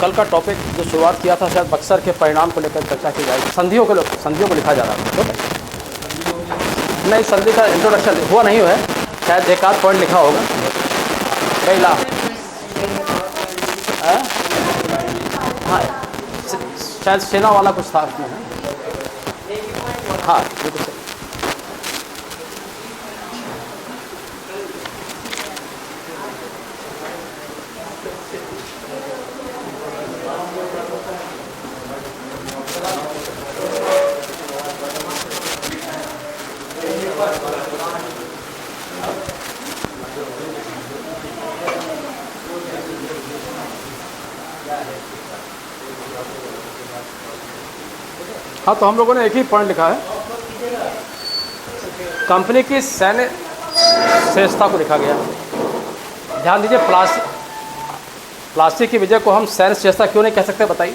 कल का टॉपिक जो शुरुआत किया था शायद बक्सर के परिणाम को लेकर चर्चा की जाएगी। संधियों को लिखा जा रहा था। नहीं, संधि का इंट्रोडक्शन हुआ नहीं है, शायद एक आध पॉइंट लिखा होगा। पहला हाँ, शायद सेना वाला कुछ था उसमें। हाँ बिल्कुल सही। हाँ, तो हम लोगों ने एक ही पॉइंट लिखा है, कंपनी की सैन्य श्रेष्ठता को लिखा गया। ध्यान दीजिए, प्लास्टिक की विजय को हम सैन्य श्रेष्ठता क्यों नहीं कह सकते बताइए।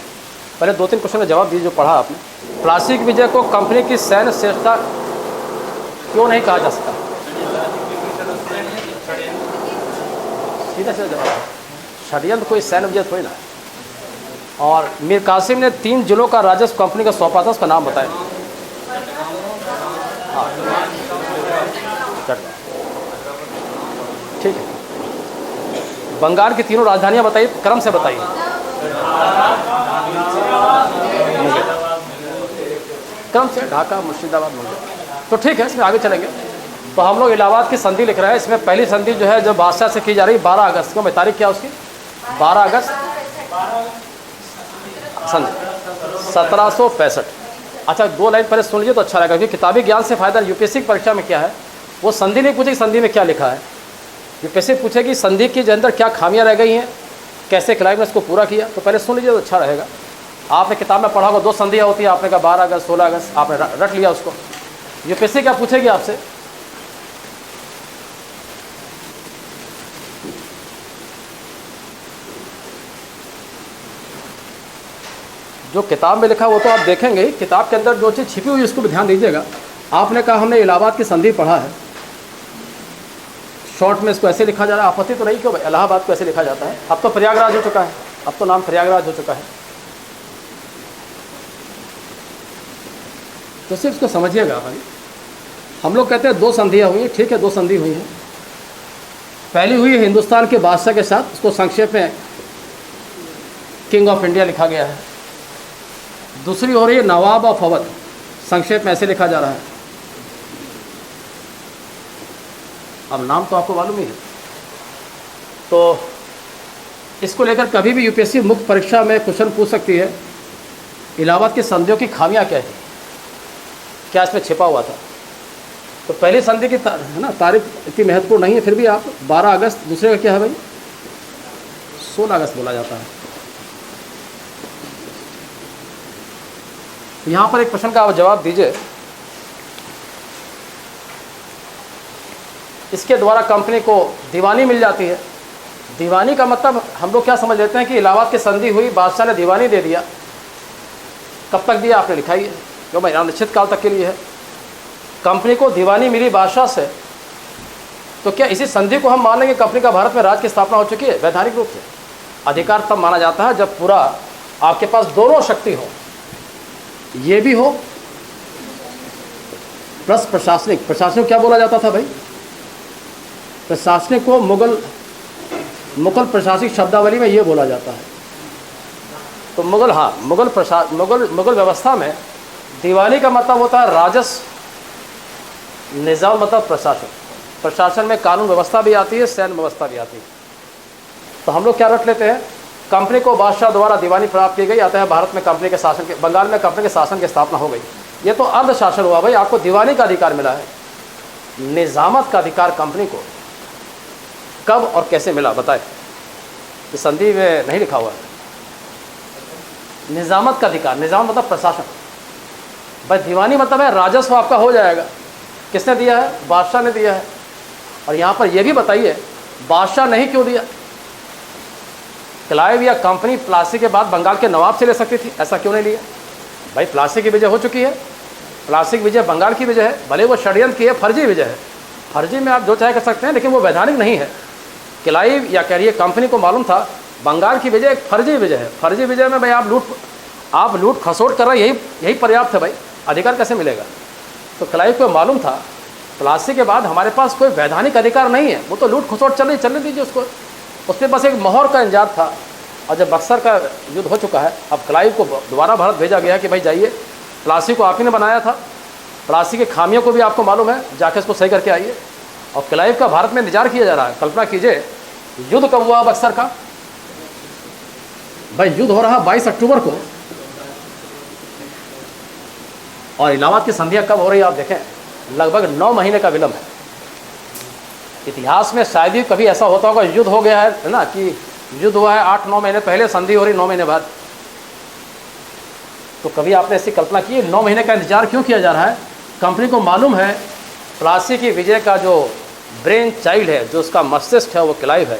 पहले 2-3 क्वेश्चन का जवाब दीजिए जो पढ़ा आपने। प्लास्टिक की विजय को कंपनी की सैन्य श्रेष्ठता क्यों नहीं कहा जा सकता? सीधा सीधा जवाब, षड्यंत्र कोई सैन्य विजय थोड़ी ना। और मीर कासिम ने 3 जिलों का राजस्व कंपनी का सौंपा था, उसका नाम बताएं। हाँ ठीक है। बंगाल की 3 राजधानियां बताइए, क्रम से बताइए। क्रम से ढाका, मुर्शिदाबाद, मुंगेर। तो ठीक है, इसमें आगे चलेंगे। तो हम लोग इलाहाबाद की संधि लिख रहे हैं। इसमें पहली संधि जो है जो बादशाह से की जा रही 12 अगस्त को। मैं तारीख क्या उसकी? 12 अगस्त सन 1765। अच्छा, 2 लाइन पहले सुन लीजिए तो अच्छा रहेगा, क्योंकि किताबी ज्ञान से फायदा। यूपीएससी की परीक्षा में क्या है, वो संधि नहीं पूछेगी संधि में क्या लिखा है। यूपीएससी पूछेगी संधि के अंदर क्या खामियां रह गई हैं, कैसे क्लाइंट ने इसको पूरा किया। तो पहले सुन लीजिए तो अच्छा रहेगा। आपने किताब में पढ़ा होगा 2 संधियाँ होती है, आपने कहा 12 अगस्त 16 अगस्त, आपने रट लिया उसको। यूपीएससी क्या पूछेगी आपसे, जो किताब में लिखा वो तो आप देखेंगे ही, किताब के अंदर जो चीज़ छिपी हुई उसको भी ध्यान दीजिएगा। आपने कहा हमने इलाहाबाद की संधि पढ़ा है, शॉर्ट में इसको ऐसे लिखा जा रहा है। आपत्ति तो नहीं क्यों भाई, इलाहाबाद को ऐसे लिखा जाता है। अब तो प्रयागराज हो चुका है, अब तो नाम प्रयागराज हो चुका है। तो सिर्फ इसको समझिएगा भाई। हम लोग कहते हैं 2 संधियाँ हुई, ठीक है 2 संधि हुई हैं। पहली हुई है हिंदुस्तान के बादशाह के साथ, उसको संक्षेप में किंग ऑफ इंडिया लिखा गया है। दूसरी हो रही है नवाब ऑफ अवध, संक्षेप में ऐसे लिखा जा रहा है। अब नाम तो आपको मालूम ही है। तो इसको लेकर कभी भी यूपीएससी मुख्य परीक्षा में क्वेश्चन पूछ सकती है, इलाहाबाद की संधियों की खामियां क्या है, क्या इसमें छिपा हुआ था। तो पहली संधि की है ना तारीख इतनी महत्वपूर्ण नहीं है, फिर भी आप 12 अगस्त, दूसरे का क्या है भाई 16 अगस्त बोला जाता है। यहाँ पर एक प्रश्न का आप जवाब दीजिए, इसके द्वारा कंपनी को दीवानी मिल जाती है। दीवानी का मतलब हम लोग क्या समझ लेते हैं कि इलाहाबाद की संधि हुई, बादशाह ने दीवानी दे दिया। कब तक दिया आपने लिखा ही है, जो भाई अनिश्चित काल तक के लिए है। कंपनी को दीवानी मिली बादशाह से, तो क्या इसी संधि को हम मान लेंगे कंपनी का भारत में राज की स्थापना हो चुकी है? वैधानिक रूप से अधिकार तब माना जाता है जब पूरा आपके पास दोनों शक्ति हो, ये भी हो प्लस प्रशासनिक। प्रशासनिक क्या बोला जाता था भाई, प्रशासनिक को मुगल प्रशासनिक शब्दावली में ये बोला जाता है। तो मुगल, हाँ मुगल व्यवस्था में दीवानी का मतलब होता है राजस्व, निज़ाम मतलब प्रशासन। प्रशासन में कानून व्यवस्था भी आती है, सैन्य व्यवस्था भी आती है। तो हम लोग क्या रख लेते हैं, कंपनी को बादशाह द्वारा दीवानी प्राप्त की गई, आता है भारत में कंपनी के शासन के, बंगाल में कंपनी के शासन की स्थापना हो गई। ये तो अर्ध शासन हुआ भाई, आपको दीवानी का अधिकार मिला है। निजामत का अधिकार कंपनी को कब और कैसे मिला बताए, इस संधि में नहीं लिखा हुआ है। निजामत का अधिकार, निजाम मतलब प्रशासन भाई, दीवानी मतलब है राजस्व आपका हो जाएगा। किसने दिया है? बादशाह ने दिया है। और यहाँ पर यह भी बताइए बादशाह नहीं क्यों दिया। क्लाइव या कंपनी प्लासी के बाद बंगाल के नवाब से ले सकती थी, ऐसा क्यों नहीं लिया भाई? प्लासी की विजय हो चुकी है, प्लासी की विजय बंगाल की विजय है, भले वो षड्यंत्र की है, फर्जी विजय है। फर्जी में आप जो चाहे कर सकते हैं, लेकिन वो वैधानिक नहीं है। क्लाइव या कह रही कंपनी को मालूम था बंगाल की विजय एक फर्जी विजय है। फर्जी विजय में भाई आप लूट खसोट कर रहे, यही पर्याप्त है भाई, अधिकार कैसे मिलेगा? तो क्लाइव को मालूम था प्लासी के बाद हमारे पास कोई वैधानिक अधिकार नहीं है, वो तो लूट खसोट चलने दीजिए उसको, उसके पास एक मोहर का इंतजार था। और जब बक्सर का युद्ध हो चुका है, अब क्लाइव को दोबारा भारत भेजा गया कि भाई जाइए, प्लासी को आप ही ने बनाया था, प्लासी की खामियों को भी आपको मालूम है, जाके इसको सही करके आइए। और क्लाइव का भारत में इंतजार किया जा रहा है। कल्पना कीजिए युद्ध कब हुआ बक्सर का? भाई युद्ध हो रहा 22 अक्टूबर को, और इलाहाबाद की संधियां कब हो रही है आप देखें, लगभग 9 महीने का विलंब है। इतिहास में शायद ही कभी ऐसा होता होगा, युद्ध हो गया है ना, कि युद्ध हुआ है 8-9 महीने पहले, संधि हो रही 9 महीने बाद। तो कभी आपने ऐसी कल्पना की 9 महीने का इंतजार क्यों किया जा रहा है? कंपनी को मालूम है प्लासी की विजय का जो ब्रेन चाइल्ड है, जो उसका मस्तिष्क है, वो क्लाइव है।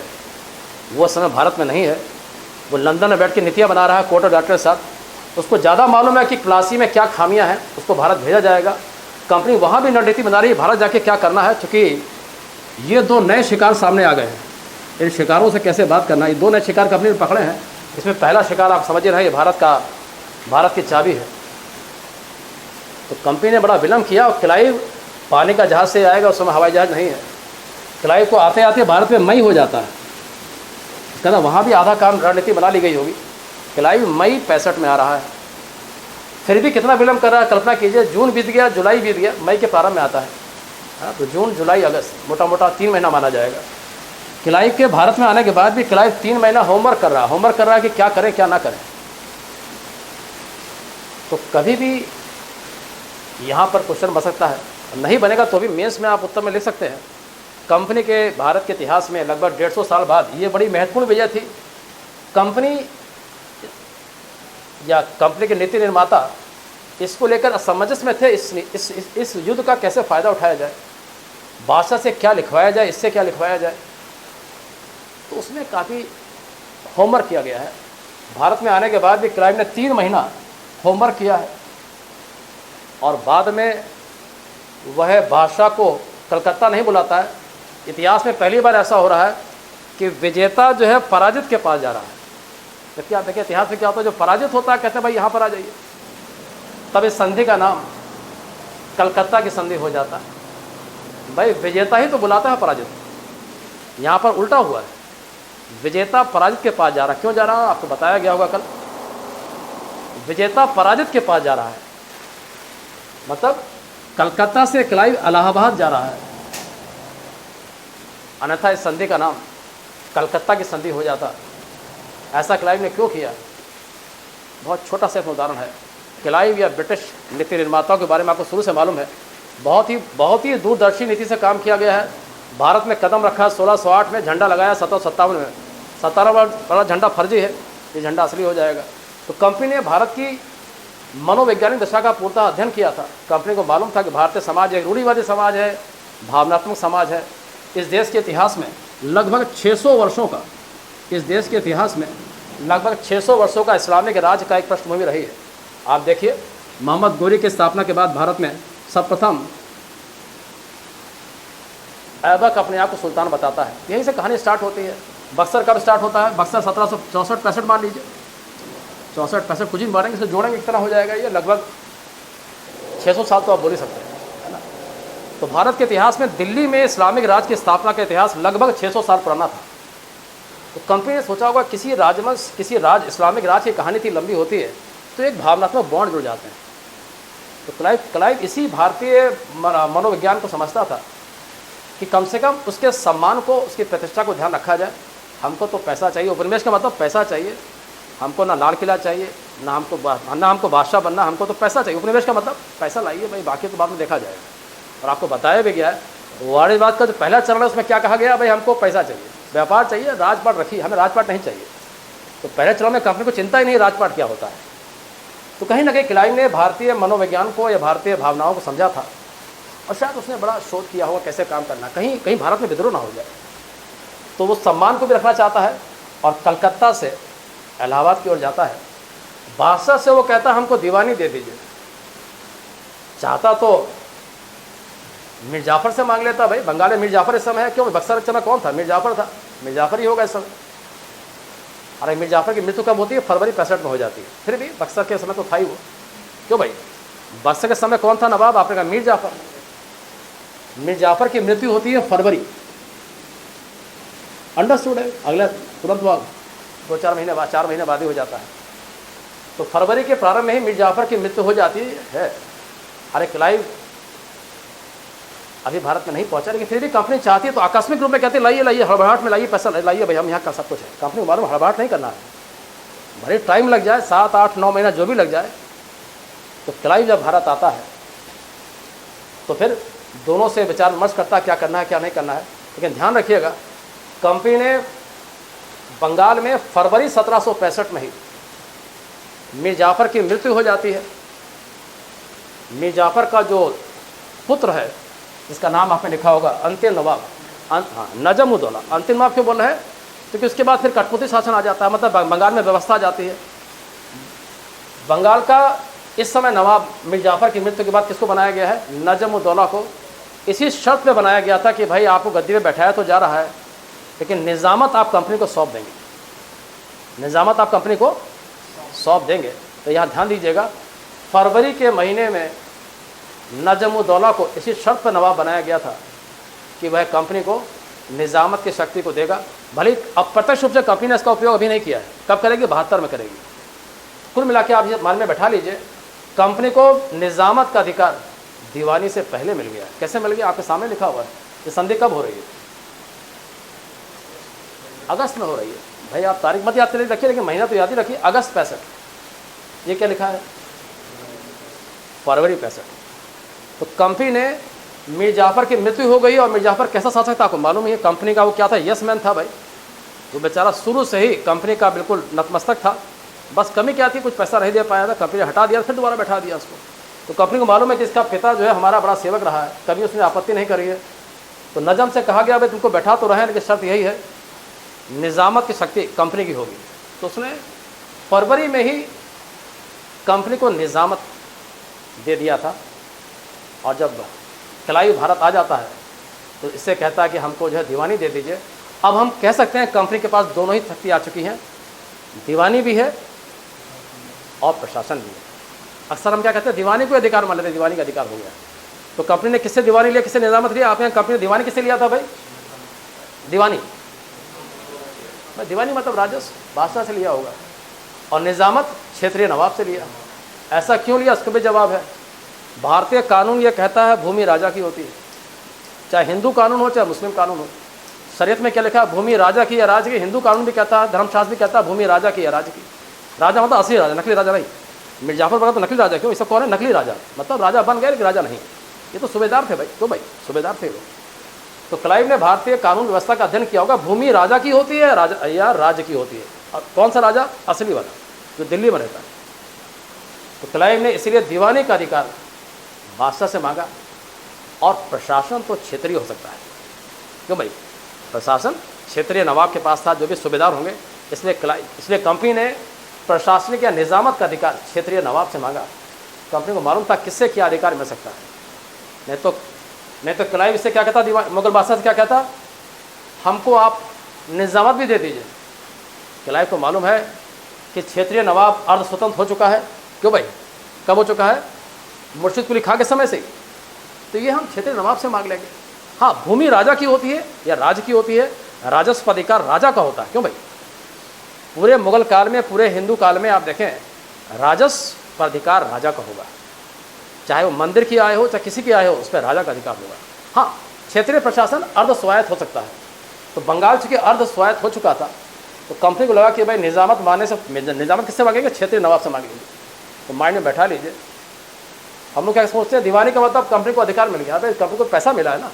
वो समय भारत में नहीं है, वो लंदन में बैठ के नीतियाँ बना रहा है कोर्ट ऑफ डायरेक्टर के साथ। उसको ज़्यादा मालूम है कि प्लासी में क्या खामियां हैं, उसको भारत भेजा जाएगा। कंपनी वहाँ भी रणनीति बना रही है भारत जाके क्या करना है, क्योंकि ये 2 नए शिकार सामने आ गए हैं। इन शिकारों से कैसे बात करना, ये 2 नए शिकार कंपनी ने पकड़े हैं। इसमें पहला शिकार आप समझ रहे हैं, भारत की चाबी है। तो कंपनी ने बड़ा विलंब किया, और क्लाइव पानी का जहाज़ से आएगा, उस समय हवाई जहाज़ नहीं है। क्लाइव को आते आते भारत में मई हो जाता है, कहना वहाँ भी आधा काम रणनीति बना ली गई होगी। क्लाइव मई 65 में आ रहा है, फिर भी कितना विलंब कर रहा है कल्पना कीजिए। जून बीत गया, जुलाई बीत गया, मई के प्रारंभ में आता है। तो जून जुलाई अगस्त मोटा मोटा 3 महीना माना जाएगा। क्लाइव के भारत में आने के बाद भी क्लाइव 3 महीना होमवर्क कर रहा है कि क्या करें क्या ना करें। तो कभी भी यहाँ पर क्वेश्चन बन सकता है, नहीं बनेगा तो भी मेंस में आप उत्तर में लिख सकते हैं। कंपनी के भारत के इतिहास में लगभग 150 साल बाद ये बड़ी महत्वपूर्ण विजय थी। कंपनी या कंपनी के नीति निर्माता इसको लेकर असमंजस में थे, इस युद्ध का कैसे फ़ायदा उठाया जाए, बादशाह से क्या लिखवाया जाए, इससे क्या लिखवाया जाए। तो उसमें काफ़ी होमवर्क किया गया है। भारत में आने के बाद भी क्लाइव ने 3 महीना होमवर्क किया है, और बाद में वह बादशाह को कलकत्ता नहीं बुलाता है। इतिहास में पहली बार ऐसा हो रहा है कि विजेता जो है पराजित के पास जा रहा है। जबकि आप देखिए इतिहास में क्या होता है, जो पराजित होता है कहते हैं भाई यहाँ पर आ जाइए। तब इस संधि का नाम कलकत्ता की संधि हो जाता है। भाई विजेता ही तो बुलाता है पराजित, यहाँ पर उल्टा हुआ है, विजेता पराजित के पास जा रहा है। क्यों जा रहा है आपको बताया गया होगा कल। विजेता पराजित के पास जा रहा है, मतलब कलकत्ता से क्लाइव इलाहाबाद जा रहा है, अन्यथा इस संधि का नाम कलकत्ता की संधि हो जाता। ऐसा क्लाइव ने क्यों किया? बहुत छोटा सा उदाहरण है। क्लाइव या ब्रिटिश नीति निर्माताओं के बारे में आपको शुरू से मालूम है, बहुत ही दूरदर्शी नीति से काम किया गया है। भारत में कदम रखा 1608 में, झंडा लगाया 1757 में। 17 वाला झंडा फर्जी है, ये झंडा असली हो जाएगा। तो कंपनी ने भारत की मनोवैज्ञानिक दशा का पूर्णतः अध्ययन किया था। कंपनी को मालूम था कि भारतीय समाज एक रूढ़िवादी समाज है, भावनात्मक समाज है। इस देश के इतिहास में लगभग 600 वर्षों का, इस देश के इतिहास में लगभग 600 वर्षों का इस्लामिक राज्य का एक पृष्ठभूमि रही है। आप देखिए मोहम्मद गोरी की स्थापना के बाद भारत में सर्वप्रथम ऐबक अपने आप को सुल्तान बताता है। यहीं से कहानी स्टार्ट होती है। बक्सर कब स्टार्ट होता है? बक्सर 1764-65 मान लीजिए, 64-65 कुछ ही मारेंगे, इसे जोड़ेंगे कितना हो जाएगा, ये लगभग 600 साल तो आप बोल ही सकते हैं, है ना। तो भारत के इतिहास में दिल्ली में इस्लामिक राज्य की स्थापना का इतिहास लगभग 600 साल पुराना था। तो कंपनी ने सोचा होगा किसी राज्य इस्लामिक राज्य की कहानी इतनी लंबी होती है तो एक भावनात्मक बॉन्ड जुड़ जाते हैं। तो क्लाइव इसी भारतीय मनोविज्ञान को समझता था कि कम से कम उसके सम्मान को, उसकी प्रतिष्ठा को ध्यान रखा जाए। हमको तो पैसा चाहिए, उपनिवेश का मतलब पैसा चाहिए। हमको ना लाल किला चाहिए, ना हमको बादशाह बनना, हमको तो पैसा चाहिए। उपनिवेश का मतलब पैसा लाइए भाई, बाकी तो बाद में देखा जाएगा। और आपको बताया भी गया है वाणिज्यवाद का जो पहला चरण है उसमें क्या कहा गया, भाई हमको पैसा चाहिए, व्यापार चाहिए, राजपाट रखिए, हमें राजपाट नहीं चाहिए। तो पहले चरण में कंपनी को चिंता ही नहीं राजपाट क्या होता है। तो कहीं ना कहीं क्लाइव ने भारतीय मनोविज्ञान को या भारतीय भावनाओं को समझा था, और शायद उसने बड़ा शोध किया होगा कैसे काम करना, कहीं भारत में विद्रोह ना हो जाए। तो वो सम्मान को भी रखना चाहता है, और कलकत्ता से इलाहाबाद की ओर जाता है। बादशाह से वो कहता है हमको दीवानी दे दीजिए। चाहता तो मीर जाफ़र से मांग लेता, भाई बंगाल में मीर जाफ़र इस समय है, क्यों? बक्सर इस समय कौन था? मीर जाफ़र था, मीर जाफ़र ही होगा इस समय। अरे मीर जाफ़र की मृत्यु कब होती है? फरवरी 65 में हो जाती है। फिर भी बक्सर के समय तो था ही वो। क्यों भाई? बक्सर के समय कौन था नवाब? आपने कहा मीर जाफ़र। मीर जाफ़र की मृत्यु होती है फरवरी। अंडरस्टूड है? अगले तुरंत बाद 2-4 महीने बाद, 4 महीने बाद ही हो जाता है। तो फरवरी के प्रारंभ में ही मीर जाफ़र की मृत्यु हो जाती है। अरे क्लाइव अभी भारत में नहीं पहुंचा, लेकिन फिर भी कंपनी चाहती है तो आकस्मिक रूप में कहती है लाइए लाइए, हड़बड़ाहट में लाइए, पैसा लाइए भाई, हम यहाँ का सब कुछ है। कंपनी को मालूम हड़बड़ाहट नहीं करना है, भले टाइम लग जाए, 7, 8, 9 महीना जो भी लग जाए। तो क्लाइव जब भारत आता है तो फिर दोनों से विचार विमर्श करता है क्या करना है क्या नहीं करना है। लेकिन ध्यान रखिएगा, कंपनी ने बंगाल में फरवरी 1765 में ही मीर जाफ़र की मृत्यु हो जाती है। मीर जाफ़र का जो पुत्र है, जिसका नाम आपने लिखा होगा अंतिम नवाब, नजम-उद-दौला। अंतिम नवाब क्यों बोल रहे हैं? क्योंकि उसके बाद फिर कठपुतली शासन आ जाता है, मतलब बंगाल में व्यवस्था आ जाती है। बंगाल का इस समय नवाब मीर जाफ़र की मृत्यु के बाद किसको बनाया गया है? नजम-उद-दौला को। इसी शर्त पे बनाया गया था कि भाई आपको गद्दी पे बैठाया तो जा रहा है, लेकिन निज़ामत आप कंपनी को सौंप देंगे, निज़ामत आप कंपनी को सौंप देंगे। तो यहाँ ध्यान दीजिएगा, फरवरी के महीने में नजम-उद-दौला को इसी शर्त पर नवाब बनाया गया था कि वह कंपनी को निज़ामत की शक्ति को देगा। भले अप्रत्यक्ष रूप से कंपनी ने इसका उपयोग अभी नहीं किया है, कब करेगी? 72 में करेगी। कुल मिला के आप ये मान में बैठा लीजिए, कंपनी को निज़ामत का अधिकार दीवानी से पहले मिल गया। कैसे मिल गया? आपके सामने लिखा हुआ है। ये संधि कब हो रही है? अगस्त में हो रही है। भाई आप तारीख मत याद रखिए, लेकिन महीना तो याद ही रखिए, अगस्त 65। ये क्या लिखा है? फरवरी 65। तो कंपनी ने मीर जाफ़र की मृत्यु हो गई। और मीर जाफ़र कैसा शासक था आपको मालूम है? कंपनी का वो क्या था? यस मैन था भाई। वो बेचारा शुरू से ही कंपनी का बिल्कुल नतमस्तक था। बस कमी क्या थी? कुछ पैसा नहीं दे पाया था, कंपनी ने हटा दिया, फिर दोबारा बैठा दिया उसको। तो कंपनी को मालूम है कि इसका पिता जो है हमारा बड़ा सेवक रहा है, कभी उसने आपत्ति नहीं करी है। तो नजम से कहा गया भाई तुमको बैठा तो रहे, लेकिन शर्त यही है निज़ामत की शक्ति कंपनी की होगी। तो उसने फरवरी में ही कंपनी को निज़ामत दे दिया था। और जब क्लाइव भारत आ जाता है तो इससे कहता है कि हमको जो है दीवानी दे दीजिए। अब हम कह सकते हैं कंपनी के पास दोनों ही शक्ति आ चुकी हैं, दीवानी भी है और प्रशासन भी है। अक्सर हम क्या कहते हैं? दीवानी को अधिकार मान लेते हैं, दीवानी का अधिकार हो गया। तो कंपनी ने किससे दीवानी लिया, किससे निज़ामत लिया? आपने कंपनी ने दीवानी किससे लिया था भाई? दीवानी भाई, दीवानी मतलब राजस्व बादशाह से लिया होगा, और निज़ामत क्षेत्रीय नवाब से लिया। ऐसा क्यों लिया? उसका भी जवाब है। भारतीय कानून ये कहता है भूमि राजा की होती है, चाहे हिंदू कानून हो चाहे मुस्लिम कानून हो। शरीयत में क्या लिखा है? भूमि राजा की या राज की। हिंदू कानून भी कहता है, धर्मशास्त्र भी कहता है भूमि राजा की या राज की। राजा मतलब असली राजा, नकली राजा नहीं। मीर जाफ़र बना तो नकली राजा क्यों? इसका कौन है? नकली राजा, मतलब राजा बन गए लेकिन राजा नहीं। ये तो सूबेदार थे भाई। तो भाई सूबेदार थे वो। तो क्लाइव ने भारतीय कानून व्यवस्था का अध्ययन किया होगा। भूमि राजा की होती है राजा या राज्य की होती है? और कौन सा राजा? असली वाला जो दिल्ली में रहता है। तो क्लाइव ने इसीलिए दीवानी का अधिकार बादशाह से मांगा। और प्रशासन तो क्षेत्रीय हो सकता है। क्यों भाई? प्रशासन क्षेत्रीय नवाब के पास था, जो भी सूबेदार होंगे। इसलिए कंपनी ने प्रशासनिक या निज़ामत का अधिकार क्षेत्रीय नवाब से मांगा। कंपनी को मालूम था किससे क्या अधिकार मिल सकता है। नहीं तो क्लाइव इससे क्या कहता? मुगल बादशाह से क्या कहता? हमको आप निज़ामत भी दे दीजिए। क्लाइव को मालूम है कि क्षेत्रीय नवाब अर्ध स्वतंत्र हो चुका है। क्यों भाई? कब हो चुका है? मुर्शिद कुली खां के समय से। तो ये हम क्षेत्रीय नवाब से मांग लेंगे। हाँ, भूमि राजा की होती है या राज्य की होती है, राजस्व अधिकार राजा का होता है। क्यों भाई? पूरे मुगल काल में, पूरे हिंदू काल में आप देखें, राजस्व अधिकार राजा का होगा। चाहे वो मंदिर की आय हो चाहे किसी की आय हो, उस पर राजा का अधिकार होगा। हाँ, क्षेत्रीय प्रशासन अर्ध स्वायत्त हो सकता है। तो बंगाल चूंकि अर्ध स्वायत्त हो चुका था, तो कंपनी को लगा कि भाई निज़ामत मांगने से, निज़ामत किससे मांगेंगे? क्षेत्रीय नवाब से मांगेंगे। तो माइंड में बैठा लीजिए, हम लोग क्या सोचते हैं? दीवानी का मतलब कंपनी को अधिकार मिल गया। भाई कंपनी को पैसा मिला है ना,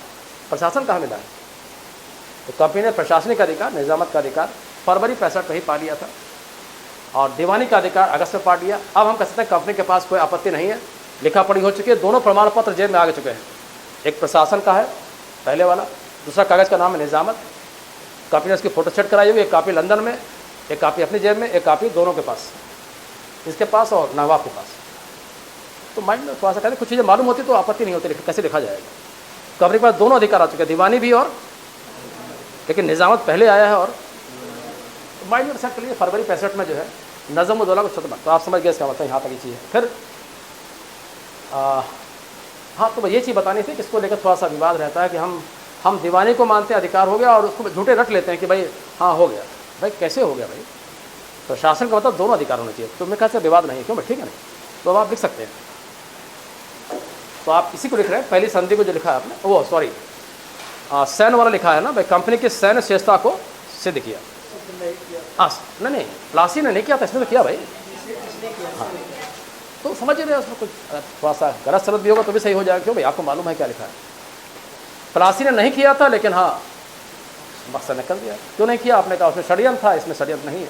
प्रशासन कहाँ मिला है? तो कंपनी ने प्रशासनिक अधिकार, निज़ामत का अधिकार फरवरी 65 में ही पा लिया था, और दीवानी का अधिकार अगस्त में पा लिया। अब हम कह सकते हैं कंपनी के पास कोई आपत्ति नहीं है, लिखा पढ़ी हो चुकी है, दोनों प्रमाण पत्र जेब में आ चुके हैं। एक प्रशासन का है पहले वाला, दूसरा कागज़ का नाम है निज़ामत। कंपनी ने उसकी फोटो सेट कराई हुई, एक कापी लंदन में, एक कापी अपनी जेब में, एक कापी दोनों के पास, इसके पास और नवाब के पास। तो माइंड में थोड़ा सा कहते कुछ चीज़ें मालूम होती तो आपत्ति नहीं होती, कैसे लिखा जाएगा? कंपनी के पास दोनों अधिकार आ चुके हैं, दीवानी भी और, लेकिन निज़ामत पहले आया है। और माइंड में सेट कर लीजिए फरवरी 65 में जो है नज़म उद्दौला को छत्र बना, तो आप समझ गए इसका मतलब यहाँ तक ये चीज़ है। फिर हाँ, तो ये चीज़ बतानी थी कि इसको लेकर थोड़ा सा विवाद रहता है कि हम दीवानी को मानते हैं अधिकार हो गया और उसको झूठे रट लेते हैं कि भाई हाँ हो गया। भाई कैसे हो गया भाई? तो शासन का मतलब दोनों अधिकार होने चाहिए। तो मैं कहते विवाद नहीं है, क्यों भाई? ठीक है नहीं, तो अब आप लिख सकते हैं। तो आप इसी को लिख रहे हैं, पहली संधि को जो लिखा है आपने, वो सॉरी सैन्य वाला लिखा है ना भाई, कंपनी की सैन्य श्रेष्ठता को सिद्ध किया। हाँ नहीं, प्लासी ने नहीं किया था, इसने तो किया भाई। हाँ, तो समझ रहे हैं, उसमें कुछ थोड़ा सा गलत सलत भी होगा तो भी सही हो जाएगा। क्यों भाई? आपको मालूम है क्या लिखा है। प्लासी ने नहीं किया था, लेकिन हाँ मकसद निकल दिया। क्यों नहीं किया? आपने कहा उसमें षड्यंत्र था, इसमें षड्यंत्र नहीं है।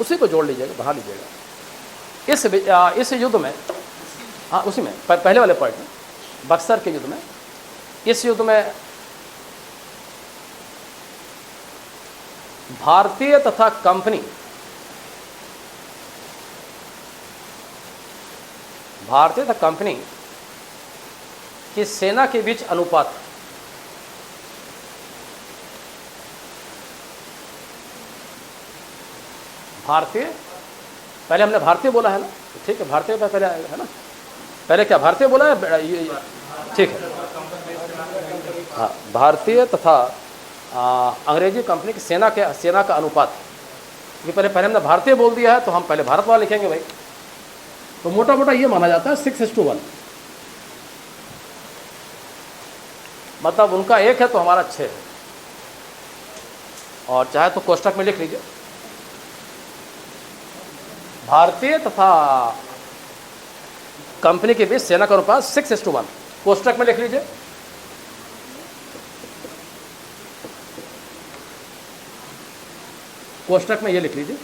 उसी को जोड़ लीजिएगा, बढ़ा लीजिएगा। इस युद्ध में, हाँ उसी में पहले वाले पॉइंट में, बक्सर के युद्ध में, इस युद्ध में भारतीय तथा कंपनी, भारतीय तथा कंपनी की सेना के बीच अनुपात, भारतीय, पहले हमने भारतीय बोला है ना, ठीक है, भारतीय का पहले है ना, पहले क्या भारतीय बोला है, ठीक है। हाँ, भारतीय तथा अंग्रेजी कंपनी की सेना का अनुपात, ये पहले हमने भारतीय बोल दिया है तो हम पहले भारत वाला लिखेंगे भाई। तो मोटा मोटा ये माना जाता है 6:1, मतलब उनका 1 है तो हमारा 6 है। और चाहे तो कोष्टक में लिख लीजिए, भारतीय तथा कंपनी के बीच सेना का अनुपात 6:1, कोष्टक में लिख लीजिए। कोष्टक में ये लिख लीजिए।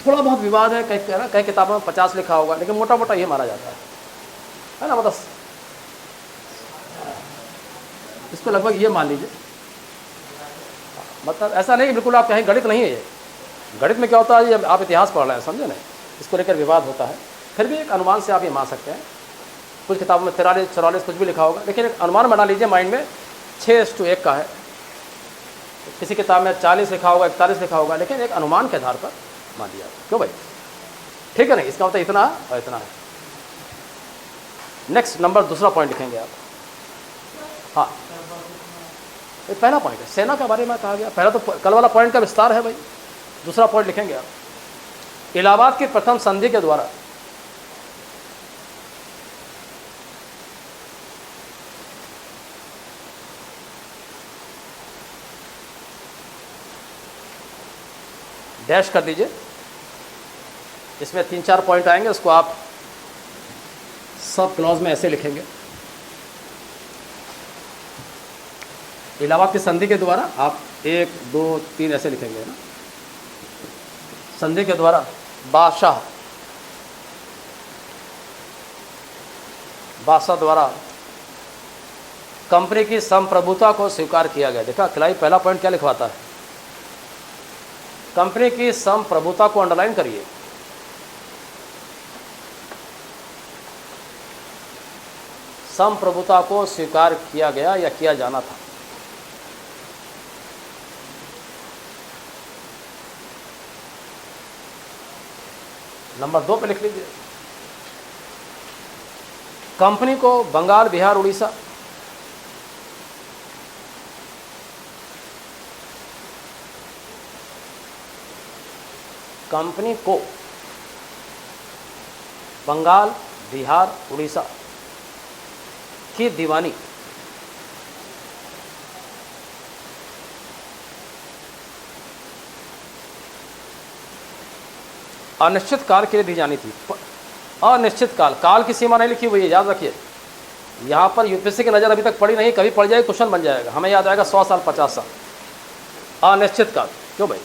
थोड़ा बहुत विवाद है, कई किताबों में 50 लिखा होगा, लेकिन मोटा मोटा ये माना जाता है ना, मतलब इसको लगभग ये मान लीजिए। मतलब ऐसा नहीं बिल्कुल आप कहें गणित नहीं है ये, गणित में क्या होता है, ये आप इतिहास पढ़ रहे हैं, समझे नहीं, इसको लेकर विवाद होता है। फिर भी एक अनुमान से आप ये मान सकते हैं। कुछ किताबों में 43-44 कुछ भी लिखा होगा, लेकिन एक अनुमान बना लीजिए माइंड में, 6:1 का है। किसी किताब में 40 लिखा होगा, 41 लिखा होगा, लेकिन एक अनुमान के आधार पर मान दिया। क्यों भाई? ठीक है नहीं, इसका मतलब इतना और इतना है। नेक्स्ट नंबर दूसरा पॉइंट लिखेंगे आप। हाँ, ये पहला पॉइंट है, सेना के बारे में कहा गया। पहला तो कल वाला पॉइंट का विस्तार है भाई। दूसरा पॉइंट लिखेंगे आप, इलाहाबाद की प्रथम संधि के द्वारा डैश कर दीजिए, इसमें 3-4 पॉइंट आएंगे, उसको आप सब क्लॉज में ऐसे लिखेंगे। इलाहाबाद की संधि के द्वारा आप 1, 2, 3 ऐसे लिखेंगे ना। संधि के द्वारा बादशाह द्वारा कंपनी की संप्रभुता को स्वीकार किया गया। देखा खिलाई, पहला पॉइंट क्या लिखवाता है, कंपनी की संप्रभुता को अंडरलाइन करिए। संप्रभुता को स्वीकार किया गया या किया जाना था। नंबर 2 पे लिख लीजिए, कंपनी को बंगाल, बिहार, उड़ीसा, कंपनी को बंगाल, बिहार, उड़ीसा की दीवानी अनिश्चित काल के लिए दी जानी थी। अनिश्चित काल की सीमा नहीं लिखी हुई है, याद रखिए। यहाँ पर यूपीएससी की नज़र अभी तक पड़ी नहीं, कभी पड़ जाएगी, क्वेश्चन बन जाएगा, हमें याद आएगा 100 साल 50 साल। अनिश्चित काल, क्यों भाई?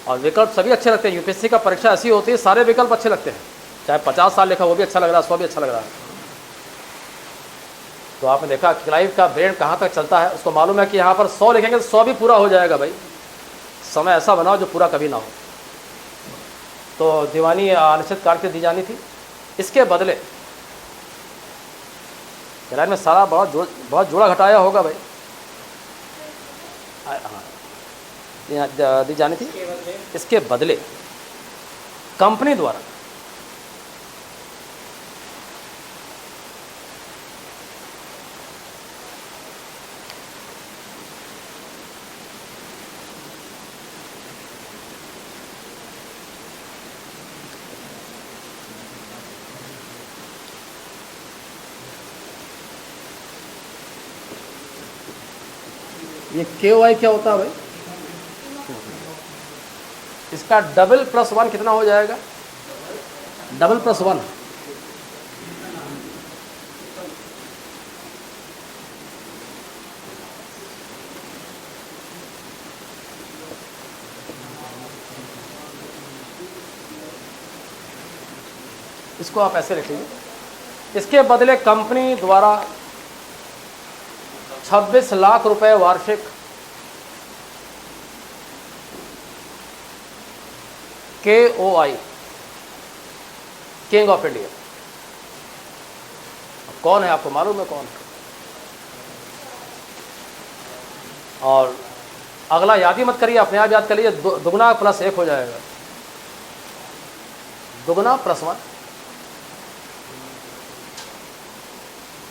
और विकल्प सभी अच्छे लगते हैं। यूपीएससी का परीक्षा ऐसी होती है, सारे विकल्प अच्छे लगते हैं, चाहे 50 साल लिखा वो भी अच्छा लग रहा है, 100 भी अच्छा लग रहा है। तो आपने देखा क्लाइव का ब्रेन कहाँ तक चलता है, उसको मालूम है कि यहाँ पर 100 लिखेंगे तो 100 भी पूरा हो जाएगा भाई। समय ऐसा बनाओ जो पूरा कभी ना हो। तो दीवानी अनिश्चित काल की दी जानी थी। इसके बदले क्लाइव में सारा बहुत जोड़ा घटाया होगा भाई। हाँ दी जानी थी। इसके बदले कंपनी द्वारा ये KOI क्या होता है भाई? इसका डबल प्लस वन कितना हो जाएगा? डबल प्लस वन इसको आप ऐसे लिख लीजिए। इसके बदले कंपनी द्वारा 26 लाख रुपए वार्षिक KOI, किंग ऑफ इंडिया। कौन है आपको मालूम है कौन है? और अगला याद ही मत करिए, अपने आप याद कर लीजिए। दुगना प्लस एक हो जाएगा, दुगना प्लस वन।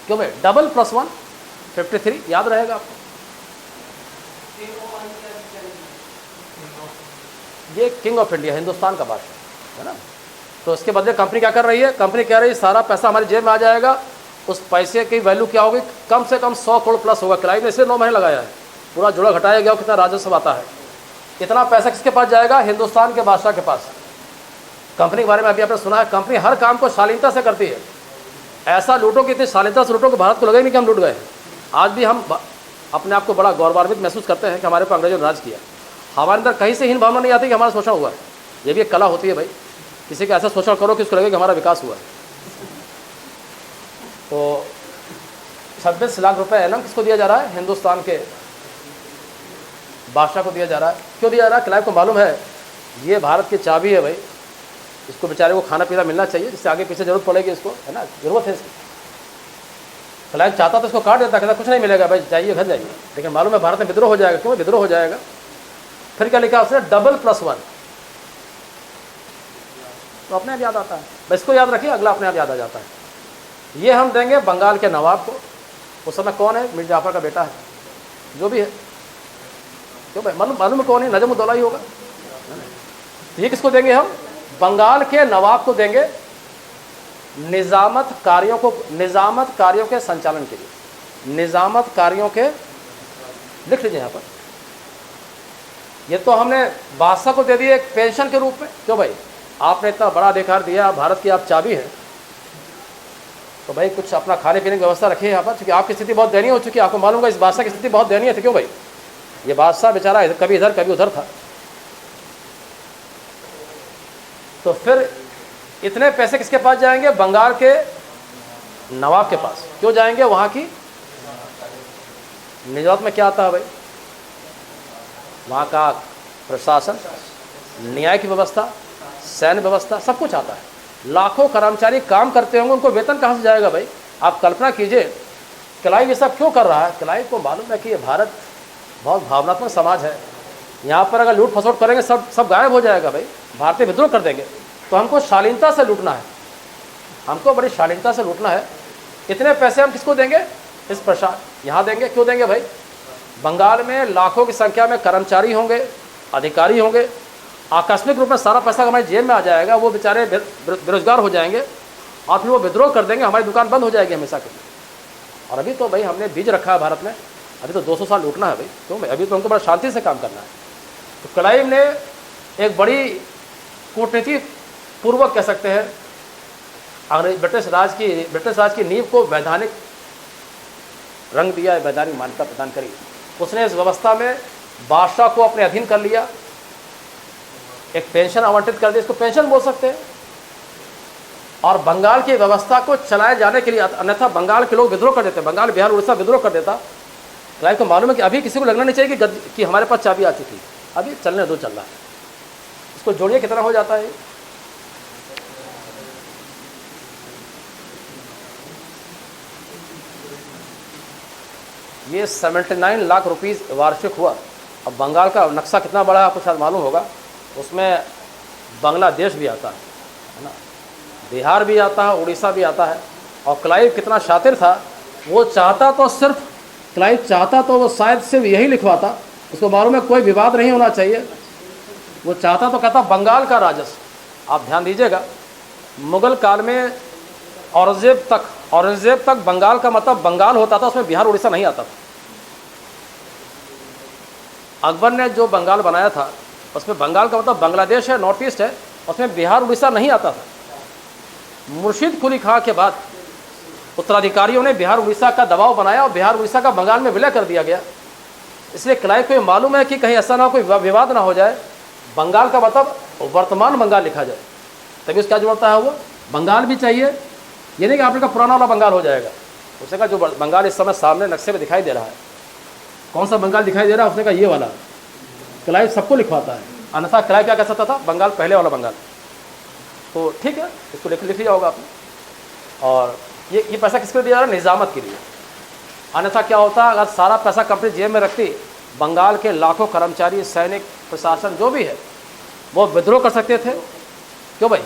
क्यों भाई? डबल प्लस वन 53 याद रहेगा आपको। ये किंग ऑफ इंडिया, हिंदुस्तान का बादशाह है ना। तो इसके बदले कंपनी क्या कर रही है? कंपनी कह रही है सारा पैसा हमारी जेब में आ जाएगा। उस पैसे की वैल्यू क्या होगी? कम से कम 100 करोड़ प्लस होगा। क्लाइंट ने इसे 9 महीने लगाया है, पूरा जुड़ा घटाया गया, कितना राजस्व आता है। इतना पैसा किसके पास जाएगा? हिंदुस्तान के बादशाह के पास। कंपनी के बारे में अभी आपने सुना है, कंपनी हर काम को शालीनता से करती है। ऐसा लूटो कि इतनी शालीनता से लूटो कि भारत को लगे नहीं कि हम लूट गए। आज भी हम अपने आप को बड़ा गौरवान्वित महसूस करते हैं कि हमारे पर अंग्रेजों ने राज किया। हमारे अंदर कहीं से हीन भावना नहीं आती कि हमारा शोषण हुआ है। ये भी एक कला होती है भाई, किसी का ऐसा शोषण करो कि उसको लगे कि हमारा विकास हुआ है। तो 26 लाख रुपए एनम किसको दिया जा रहा है? हिंदुस्तान के बादशाह को दिया जा रहा है। क्यों दिया जा रहा है? क्लाइव को मालूम है ये भारत की चाबी है भाई, इसको बेचारे को खाना पीना मिलना चाहिए, जिससे आगे पीछे जरूरत पड़ेगी इसको, है ना, जरूरत है इसकी। क्लाइंट चाहता तो इसको काट देता, कहता कुछ नहीं मिलेगा भाई, जाइए घर जाइए। लेकिन मालूम है भारत में विद्रोह हो जाएगा। क्यों विद्रोह हो जाएगा? फिर क्या लिखा उसने? Double plus one. तो अपने आप याद आता है, बस इसको याद रखिए, अगला अपने आप याद आ जाता है। ये हम देंगे बंगाल के नवाब को। उस समय कौन है? मीर जाफर का बेटा है, जो भी है। क्यों भाई? मालूम है कौन है? नजमुद्दौला ही होगा। ये किसको देंगे हम? बंगाल के नवाब को देंगे, निजामत कार्यों के संचालन के लिए। निजामत कार्यों के, लिख लीजिए यहाँ पर। ये तो हमने बादशाह को दे दिए एक पेंशन के रूप में। क्यों भाई? आपने इतना बड़ा अधिकार दिया, भारत की आप चाबी है, तो भाई कुछ अपना खाने पीने की व्यवस्था रखिए यहाँ पर, क्योंकि आपकी स्थिति बहुत दयनीय हो चुकी है। आपको मालूम है इस बादशाह की स्थिति बहुत दयनीय थी। क्यों भाई? ये बादशाह बेचारा कभी इधर कभी उधर था। तो फिर इतने पैसे किसके पास जाएंगे? बंगाल के नवाब के पास। क्यों जाएंगे? वहाँ की निजात में क्या आता है भाई? वहाँ का प्रशासन, न्याय की व्यवस्था, सैन्य व्यवस्था, सब कुछ आता है। लाखों कर्मचारी काम करते होंगे, उनको वेतन कहाँ से जाएगा भाई? आप कल्पना कीजिए, क्लाइव ये सब क्यों कर रहा है? क्लाइव को मालूम है कि ये भारत बहुत भावनात्मक समाज है। यहाँ पर अगर लूट फसोट करेंगे सब गायब हो जाएगा भाई, भारतीय विद्रोह कर देंगे। तो हमको शालीनता से लूटना है, हमको बड़ी शालीनता से लूटना है। इतने पैसे हम किसको देंगे? इस प्रशासन यहाँ देंगे। क्यों देंगे भाई? बंगाल में लाखों की संख्या में कर्मचारी होंगे, अधिकारी होंगे। आकस्मिक रूप में सारा पैसा हमारी जेब में आ जाएगा, वो बेचारे बेरोजगार हो जाएंगे और फिर वो विद्रोह कर देंगे, हमारी दुकान बंद हो जाएगी हमेशा के लिए। और अभी तो भाई हमने बीज रखा है भारत में, अभी तो 200 साल लूटना है भाई। क्यों भाई? अभी तो हमको बड़ा शांति से काम करना है। तो क्लाइव ने एक बड़ी कूटनीति पूर्वक कह सकते हैं ब्रिटिश राज की नींव को वैधानिक रंग दिया है, वैधानिक मान्यता प्रदान करी। उसने इस व्यवस्था में बादशाह को अपने अधीन कर लिया, एक पेंशन आवंटित कर दी, इसको पेंशन बोल सकते हैं। और बंगाल की व्यवस्था को चलाए जाने के लिए, अन्यथा बंगाल के लोग विद्रोह कर देते, बंगाल बिहार उड़ीसा विद्रोह कर देता। क्लाइव को मालूम है कि अभी किसी को लगना नहीं चाहिए कि हमारे पास चाबी आ चुकी, अभी चलने दो, चल रहा है। इसको जोड़िए कितना हो जाता है? ये 79 लाख रुपीस वार्षिक हुआ। अब बंगाल का नक्शा कितना बड़ा है आपको शायद मालूम होगा, उसमें बांग्लादेश भी आता है ना, बिहार भी आता है, उड़ीसा भी आता है। और क्लाइव कितना शातिर था, वो चाहता तो सिर्फ, क्लाइव चाहता तो वो शायद सिर्फ यही लिखवाता, उसको मालूम है कोई विवाद नहीं होना चाहिए, वो चाहता तो कहता बंगाल का राजस्व। आप ध्यान दीजिएगा, मुगल काल में औरंगजेब तक बंगाल का मतलब बंगाल होता था, उसमें बिहार उड़ीसा नहीं आता था। अकबर ने जो बंगाल बनाया था उसमें बंगाल का मतलब बांग्लादेश है, नॉर्थ ईस्ट है, उसमें बिहार उड़ीसा नहीं आता था। मुर्शीद कुली खां के बाद उत्तराधिकारियों ने बिहार उड़ीसा का दबाव बनाया और बिहार उड़ीसा का बंगाल में विलय कर दिया गया। इसलिए क्लाइव को मालूम है कि कहीं ऐसा ना हो, कोई विवाद ना हो जाए, बंगाल का मतलब वर्तमान बंगाल लिखा जाए, तभी उसका जो होता है वो बंगाल भी चाहिए। ये नहीं कि आपने का पुराना वाला बंगाल हो जाएगा, उसने कहा जो बंगाल इस समय सामने नक्शे में दिखाई दे रहा है, कौन सा बंगाल दिखाई दे रहा है, उसने कहा ये वाला। क्लाइव सबको लिखवाता है, अन्यथा क्लाइव क्या कह सकता था, बंगाल पहले वाला बंगाल। तो ठीक है, इसको लिख लिया होगा आपने। और ये पैसा किसके लिए दिया जा रहा है, निजामत के लिए। अन्यथा क्या होता, अगर सारा पैसा कंपनी जेब में रखती, बंगाल के लाखों कर्मचारी, सैनिक, प्रशासन जो भी है वो विद्रोह कर सकते थे। क्यों भाई,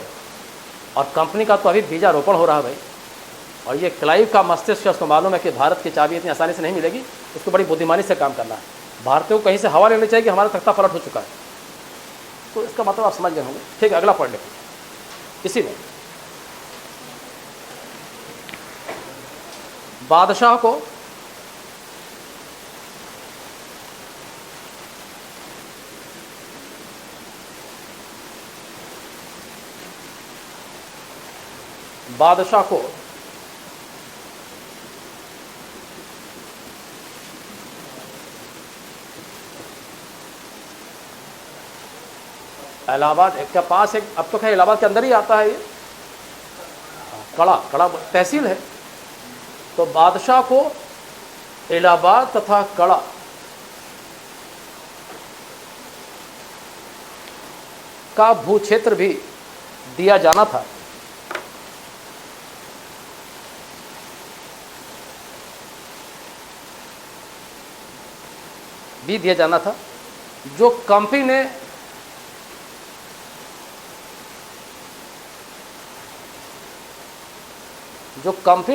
और कंपनी का तो अभी बीजारोपण हो रहा है भाई। और ये क्लाइव का मस्तिष्क, उसको मालूम है कि भारत की चाबी इतनी आसानी से नहीं मिलेगी, इसको बड़ी बुद्धिमानी से काम करना है। भारतीयों को कहीं से हवा लेनी चाहिए कि हमारा तख्ता पलट हो चुका है। तो इसका मतलब आप समझ गए होंगे। ठीक है, अगला पढ़ लें। इसी में बादशाह को इलाहाबाद के पास एक, अब तो खैर इलाहाबाद के अंदर ही आता है ये, कड़ा तहसील है। तो बादशाह को इलाहाबाद तथा कड़ा का भूक्षेत्र भी दिया जाना था। जो कंपनी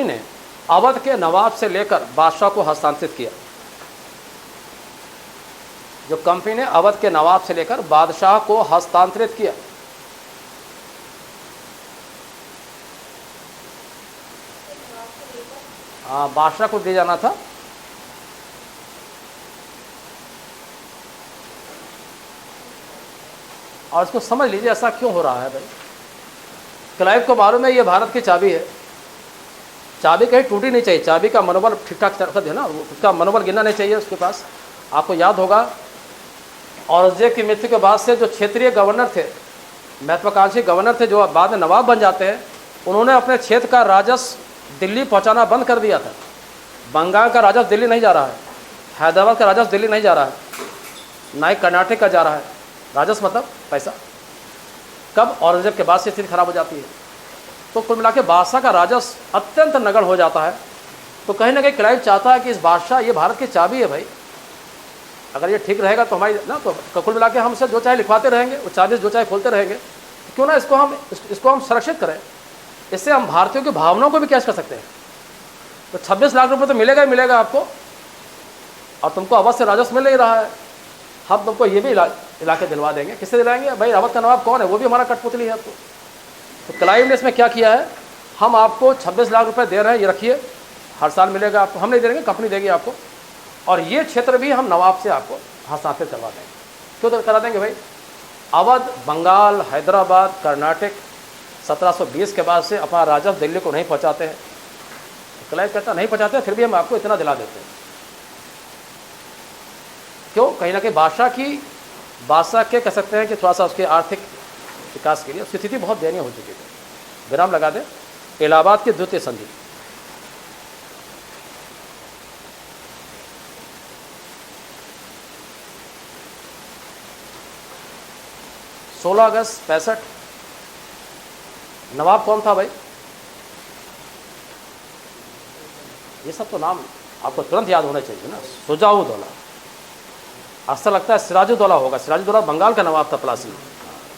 ने अवध के नवाब से लेकर बादशाह को हस्तांतरित किया। जो कंपनी ने अवध के नवाब से लेकर बादशाह को हस्तांतरित किया। बादशाह को दिया जाना था। और इसको समझ लीजिए ऐसा क्यों हो रहा है भाई। क्लाइव को मालूम है ये भारत की चाबी है, चाबी कहीं टूटी नहीं चाहिए, चाबी का मनोबल ठीक ठाक है ना, उसका मनोबल गिरना नहीं चाहिए उसके पास। आपको याद होगा औरंगजेब की मृत्यु के बाद से जो क्षेत्रीय गवर्नर थे, महत्वाकांक्षी गवर्नर थे, जो बाद में नवाब बन जाते हैं, उन्होंने अपने क्षेत्र का राजस्व दिल्ली पहुंचाना बंद कर दिया था। बंगाल का राजस्व दिल्ली नहीं जा रहा है, हैदराबाद का राजस्व दिल्ली नहीं जा रहा है, ना ही कर्नाटक का जा रहा है। राजस्व मतलब पैसा। कब औरंगजेब के बाद से स्थिति खराब हो जाती है। तो कुल मिला के बादशाह का राजस्व अत्यंत नगण्य हो जाता है। तो कहीं ना कहीं क्लाइव चाहता है कि इस बादशाह, ये भारत की चाबी है भाई, अगर ये ठीक रहेगा तो हमारी ना, तो कुल मिला के हम इसे जो चाहे लिखवाते रहेंगे, वो चाबी जो चाहे खोलते रहेंगे, तो क्यों ना इसको हम संरक्षित करें। इससे हम भारतीयों की भावनाओं को भी कैश कर सकते हैं। तो 26 लाख रुपये तो मिलेगा ही मिलेगा आपको, और तुमको अवध से राजस्व मिल नहीं रहा है, हम तुमको ये भी इलाके दिलवा देंगे। किससे दिलाएंगे भाई, अवध का नवाब कौन है, वो भी हमारा कठपुतली है आपको। तो क्लाइव ने इसमें क्या किया है, हम आपको 26 लाख रुपए दे रहे हैं, ये रखिए, हर साल मिलेगा आपको, हम नहीं दे देंगे, कंपनी देगी आपको, और ये क्षेत्र भी हम नवाब से आपको हस्तांतरित करवा देंगे। क्यों तो करा देंगे भाई, अवध, बंगाल, हैदराबाद, कर्नाटक 1720 के बाद से अपना राजस्व दिल्ली को नहीं पहुँचाते हैं। क्लाइव कहता नहीं पहुँचाते, फिर भी हम आपको इतना दिला देते हैं। क्यों, कहीं ना कहीं बादशाह के कह सकते हैं कि थोड़ा सा उसके आर्थिक विकास के लिए उसकी स्थिति बहुत दयनीय हो चुकी थी। विराम लगा दें। इलाहाबाद की द्वितीय संधि, अगस्त 65। नवाब कौन था भाई, ये सब तो नाम आपको तुरंत याद होना चाहिए ना। शुजाउद्दौला, अक्सर लगता है सिराजुद्दौला होगा, सिराजुद्दौला बंगाल का नवाब था प्लासी।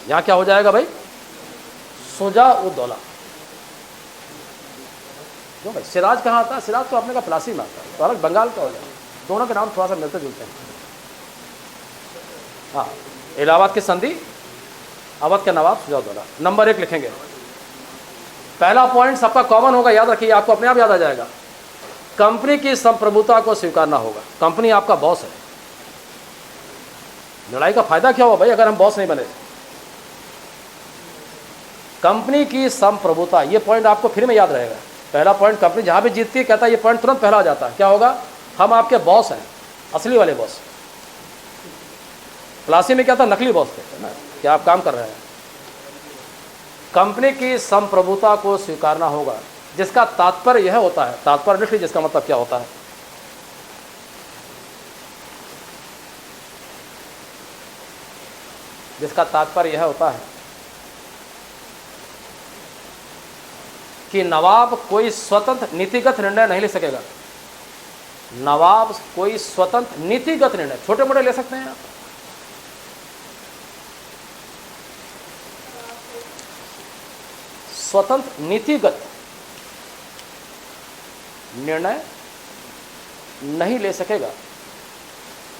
यहाँ क्या हो जाएगा भाई, शुजा-उद-दौला। क्यों भाई, सिराज कहाँ आता है, सिराज तो अपने का प्लासी में आता है, तो अलग बंगाल का हो जाएगा। दोनों के नाम थोड़ा सा मिलते जुलते हैं। हाँ, इलाहाबाद की संधि, अवध के नवाब शुजा-उद-दौला। नंबर 1 लिखेंगे। पहला पॉइंट सबका कॉमन होगा, याद रखिए, आपको अपने आप याद आ जाएगा। कंपनी की संप्रभुता को स्वीकारना होगा। कंपनी आपका बॉस है। लड़ाई का फायदा क्या हुआ भाई अगर हम बॉस नहीं बने। कंपनी की संप्रभुता, ये पॉइंट आपको फिर में याद रहेगा। पहला पॉइंट, कंपनी जहां भी जीतती है कहता है, ये पॉइंट तुरंत पहला आ जाता है। क्या होगा, हम आपके बॉस हैं, असली वाले बॉस। प्लासी में क्या था, नकली बॉस थे ना, क्या आप काम कर रहे हैं। कंपनी की संप्रभुता को स्वीकारना होगा, जिसका तात्पर्य यह होता है, तात्पर्य लिख लीजिए, जिसका मतलब क्या होता है। जिसका तात्पर्य यह होता है कि नवाब कोई स्वतंत्र नीतिगत निर्णय नहीं ले सकेगा। नवाब कोई स्वतंत्र नीतिगत निर्णय, छोटे मोटे ले सकते हैं आप, स्वतंत्र नीतिगत निर्णय नहीं ले सकेगा।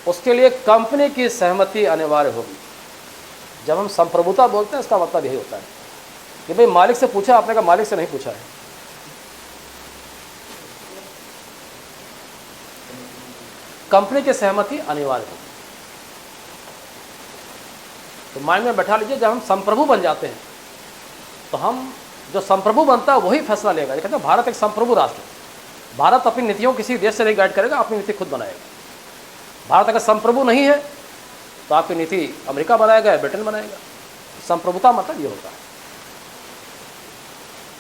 उसके लिए कंपनी की सहमति अनिवार्य होगी। जब हम संप्रभुता बोलते हैं, इसका मतलब यही होता है कि भाई मालिक से पूछा आपने, का मालिक से नहीं पूछा है। कंपनी की सहमति अनिवार्य होगी। तो माइंड में बैठा लीजिए, जब हम संप्रभु बन जाते हैं तो हम, जो संप्रभु बनता है वही फैसला लेगा। ये कहते हैं भारत एक संप्रभु राष्ट्र है। भारत अपनी नीतियों किसी देश से नहीं गाइड करेगा, अपनी नीति खुद बनाएगा। भारत अगर संप्रभु नहीं है तो आपकी नीति अमेरिका बनाएगा या ब्रिटेन बनाएगा। संप्रभुता मतलब ये होता है।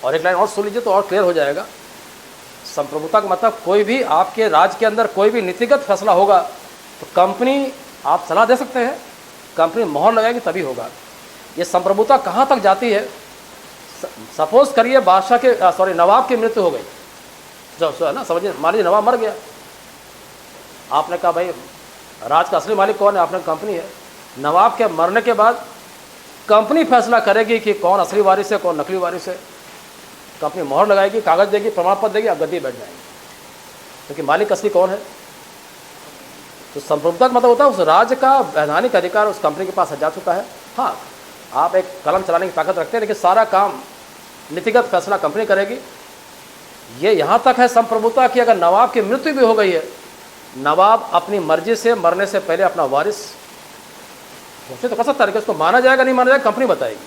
और एक लाइन और सुन लीजिए तो और क्लियर हो जाएगा। संप्रभुता का मतलब, कोई भी आपके राज्य के अंदर कोई भी नीतिगत फैसला होगा तो कंपनी, आप सलाह दे सकते हैं, कंपनी मोहर लगाएगी तभी होगा। ये संप्रभुता कहाँ तक जाती है, सपोज करिए बादशाह के नवाब की मृत्यु हो गई, जो है ना, समझिए, मान लीजिए नवाब मर गया। आपने कहा भाई राज का असली मालिक कौन है, आपने कंपनी है। नवाब के मरने के बाद कंपनी फैसला करेगी कि कौन असली वारिस है, कौन नकली वारिस है। कंपनी मोहर लगाएगी, कागज देगी, प्रमाण पत्र देगी, आप गद्दी बैठ जाएंगे, क्योंकि मालिक असली कौन है। तो संप्रभुता का मतलब होता है उस राज्य का वैधानिक अधिकार उस कंपनी के पास जा चुका है। हाँ, आप एक कलम चलाने की ताकत रखते हैं, लेकिन सारा काम नीतिगत फैसला कंपनी करेगी। ये यहाँ तक है संप्रभुता कि अगर नवाब की मृत्यु भी हो गई है, नवाब अपनी मर्जी से मरने से पहले अपना वारिस घोषित तो कर सकता है, उसको माना जाएगा नहीं माना जाएगा कंपनी बताएगी।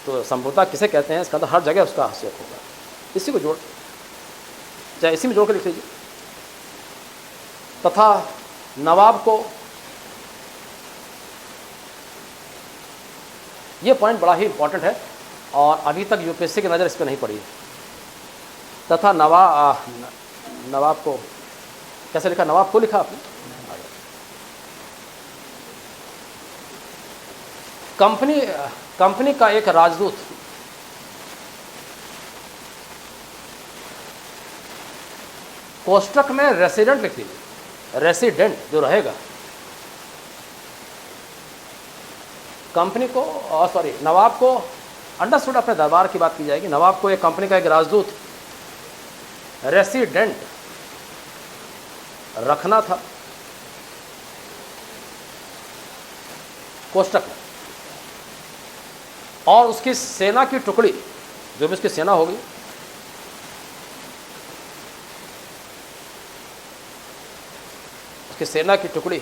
तो संप्रभुता किसे कहते हैं, इसका तो हर जगह उसका हस्तियत होगा। इसी को जोड़, चाहे इसी में जोड़ के लिख लीजिए। तथा नवाब को, ये पॉइंट बड़ा ही इंपॉर्टेंट है और अभी तक यूपीएससी की नज़र इस पर नहीं पड़ी है। तथा नवाब को कैसे लिखा, नवाब को लिखा आपने। कंपनी का एक राजदूत कोष्टक में रेसिडेंट लिख दीजिए, रेसिडेंट जो रहेगा कंपनी को, नवाब को, अंडरस्टूड, अपने दरबार की बात की जाएगी। नवाब को एक कंपनी का एक राजदूत रेसिडेंट रखना था कोष्टक में, और उसकी सेना की टुकड़ी, जो भी उसकी सेना होगी, उसकी सेना की टुकड़ी